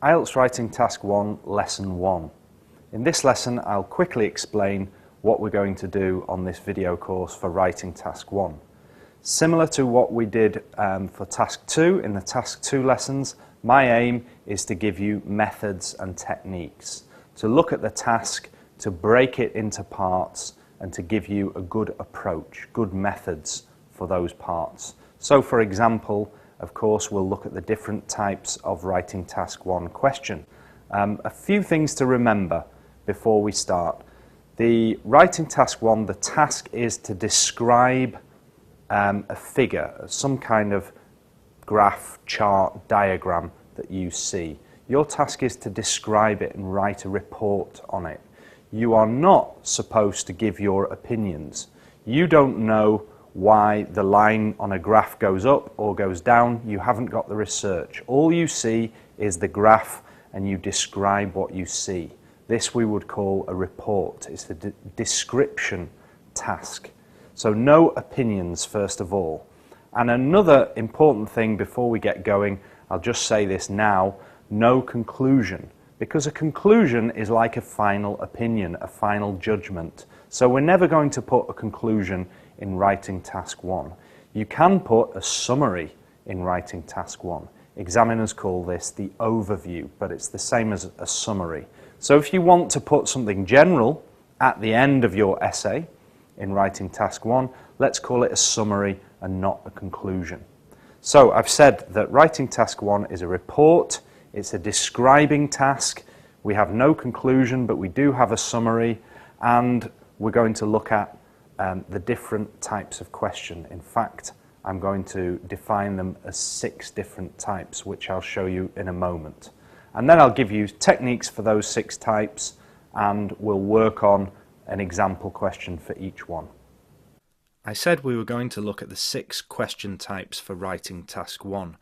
IELTS Writing Task 1, Lesson 1. In this lesson, I'll quickly explain what we're going to do on this video course for Writing Task 1. Similar to what we did for Task 2 in the Task 2 lessons, my aim is to give you methods and techniques, to look at the task, to break it into parts, and to give you a good approach, good methods for those parts. So, for example, of course, we'll look at the different types of Writing Task 1 question. A few things to remember before we start. The Writing Task 1, the task is to describe a figure, some kind of graph, chart, diagram that you see. Your task is to describe it and write a report on it. You are not supposed to give your opinions. You don't know why the line on a graph goes up or goes down. You haven't got the research. All you see is the graph and you describe what you see. This we would call a report. It's the description task. So no opinions first of all. And another important thing before we get going, I'll just say this now, no conclusion. Because a conclusion is like a final opinion, a final judgment. So we're never going to put a conclusion in Writing Task 1. You can put a summary in Writing Task 1. Examiners call this the overview, but it's the same as a summary. So if you want to put something general at the end of your essay in Writing Task 1, let's call it a summary and not a conclusion. So I've said that Writing Task 1 is a report, it's a describing task. We have no conclusion, but we do have a summary, and we're going to look at the different types of question. In fact, I'm going to define them as 6 different types, which I'll show you in a moment. And then I'll give you techniques for those 6 types, and we'll work on an example question for each one. I said we were going to look at the 6 question types for Writing Task 1.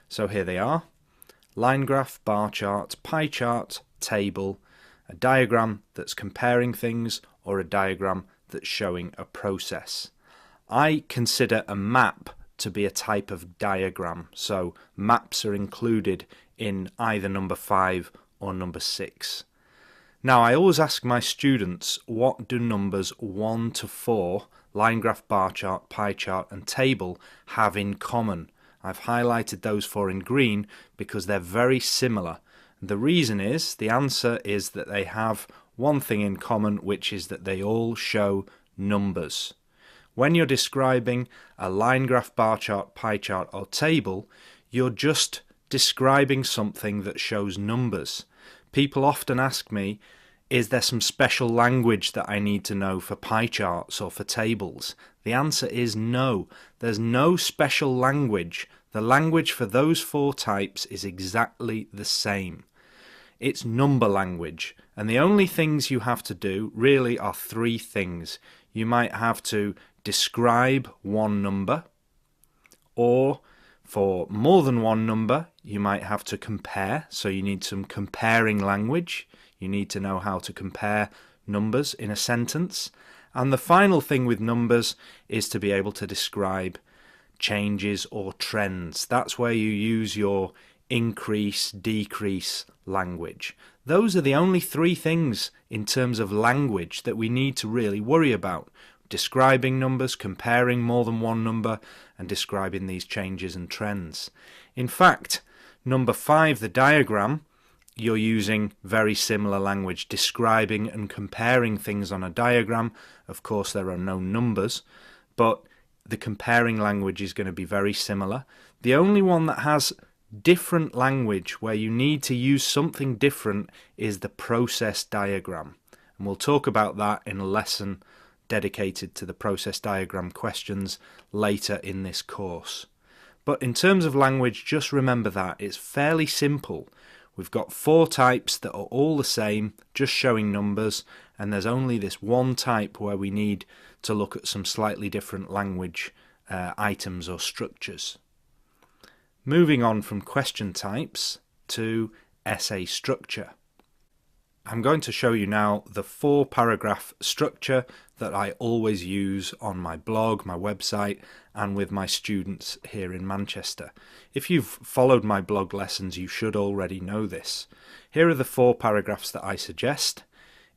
So here they are: line graph, bar chart, pie chart, table, a diagram that's comparing things, or a diagram that's showing a process. I consider a map to be a type of diagram, so maps are included in either number 5 or number 6. Now, I always ask my students, what do numbers 1 to 4, line graph, bar chart, pie chart and table, have in common? I've highlighted those 4 in green because they're very similar. The reason is, the answer is that they have one thing in common, which is that they all show numbers. When you're describing a line graph, bar chart, pie chart or table, you're just describing something that shows numbers. People often ask me, is there some special language that I need to know for pie charts or for tables? The answer is no. There's no special language. The language for those 4 types is exactly the same. It's number language, and the only things you have to do really are 3 things. You might have to describe one number, or for more than one number, you might have to compare, so you need some comparing language. You need to know how to compare numbers in a sentence. And the final thing with numbers is to be able to describe changes or trends. That's where you use your increase, decrease language. Those are the only 3 things in terms of language that we need to really worry about. Describing numbers, comparing more than one number, and describing these changes and trends. In fact, number 5, the diagram, you're using very similar language, describing and comparing things on a diagram. Of course, there are no numbers, but the comparing language is going to be very similar. The only one that has different language, where you need to use something different, is the process diagram. And we'll talk about that in a lesson dedicated to the process diagram questions later in this course. But in terms of language, just remember that it's fairly simple. We've got 4 types that are all the same, just showing numbers, and there's only this one type where we need to look at some slightly different language items or structures. Moving on from question types to essay structure. I'm going to show you now the 4-paragraph structure that I always use on my blog, my website, and with my students here in Manchester. If you've followed my blog lessons, you should already know this. Here are the 4 paragraphs that I suggest.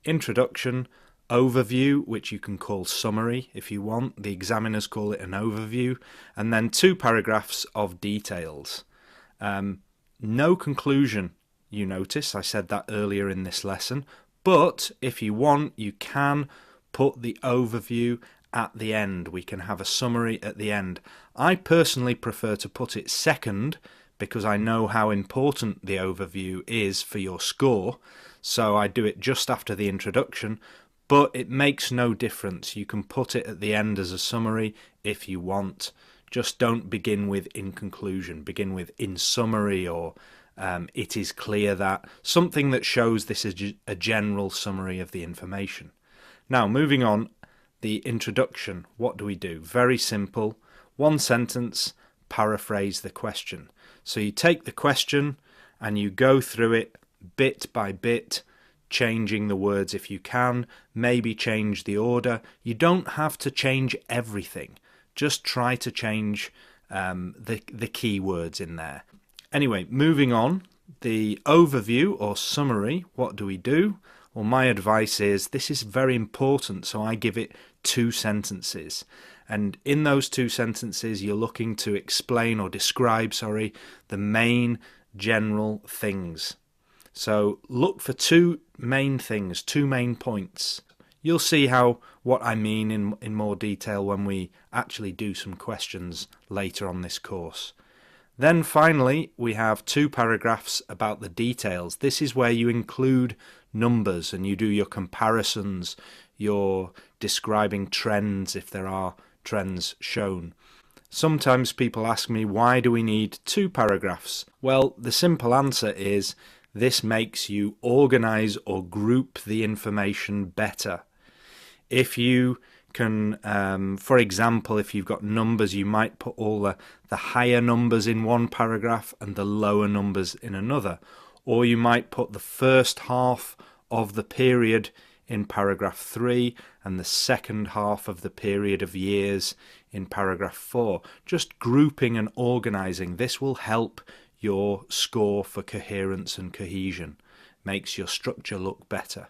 Introduction, overview, which you can call summary if you want. The examiners call it an overview. And then 2 paragraphs of details. No conclusion. You notice I said that earlier in this lesson, but if you want, you can put the overview at the end. We can have a summary at the end. I personally prefer to put it second because I know how important the overview is for your score, so I do it just after the introduction, but it makes no difference. You can put it at the end as a summary if you want. Just don't begin with in conclusion. Begin with in summary or it is clear that, something that shows this is a general summary of the information. Now, moving on, the introduction. What do we do? Very simple. 1 sentence, paraphrase the question. So you take the question and you go through it bit by bit, changing the words if you can, maybe change the order. You don't have to change everything. Just try to change the key words in there. Anyway, moving on, the overview or summary, what do we do? Well, my advice is this is very important, so I give it 2 sentences. And in those 2 sentences, you're looking to explain or describe, the main general things. So look for 2 main things, 2 main points. You'll see what I mean in more detail when we actually do some questions later on this course. Then finally, we have 2 paragraphs about the details. This is where you include numbers and you do your comparisons, you're describing trends if there are trends shown. Sometimes people ask me, why do we need 2 paragraphs? Well, the simple answer is this makes you organize or group the information better. If you can, for example, if you've got numbers, you might put all the higher numbers in one paragraph and the lower numbers in another. Or you might put the first half of the period in paragraph 3 and the second half of the period of years in paragraph 4. Just grouping and organizing. This will help your score for coherence and cohesion. Makes your structure look better.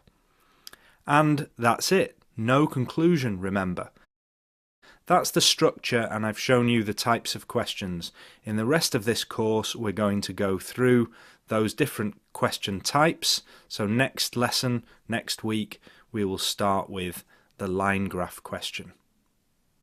And that's it. No conclusion, remember. That's the structure, and I've shown you the types of questions. In the rest of this course, we're going to go through those different question types. So next lesson, next week, we will start with the line graph question.